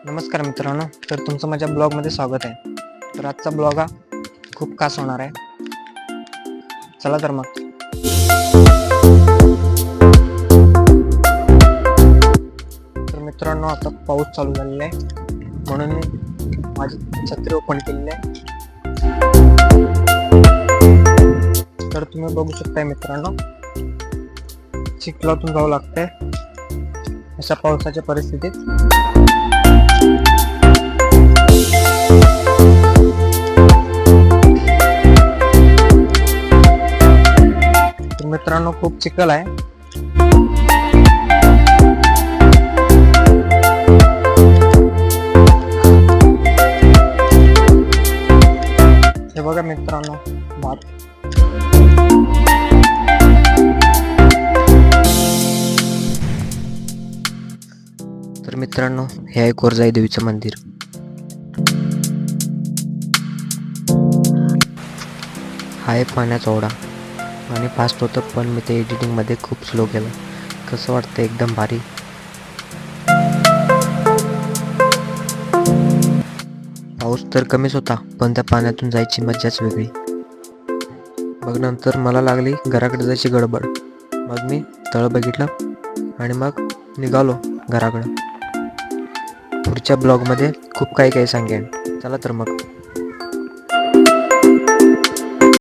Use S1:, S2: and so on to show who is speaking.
S1: नमस्कार मित्रांनो, तर तुमचं माझ्या ब्लॉगमध्ये स्वागत आहे. तर आजचा ब्लॉग हा खूप खास होणार आहे. चला तर मग. तर मित्रांनो, आता पाऊस चालू झालेला आहे, म्हणून मी माझी छत्री ओपन केलेली आहे. तर तुम्ही बघू शकताय मित्रांनो, चिखलातून जावं लागतंय अशा पावसाच्या परिस्थितीत. मित्रांनो, खूप चिखल आहे. हे बघा मित्रांनो, भात. तर मित्रांनो, हे आहे कोरजाई देवीचं मंदिर. हा आहे पाण्याचा ओढा. आणि फास्ट होतं, पण मी ते एडिटिंगमध्ये खूप स्लो केलं. कसं वाटतं? एकदम भारी. पाऊस तर कमीच होता, पण त्या पाण्यातून जायची मज्जाच वेगळी. मग नंतर मला लागली घराकडे जायची गडबड. मग मी तळ बघितलं आणि मग निघालो घराकडं. पुढच्या ब्लॉगमध्ये खूप काही सांगेन. चला तर मग.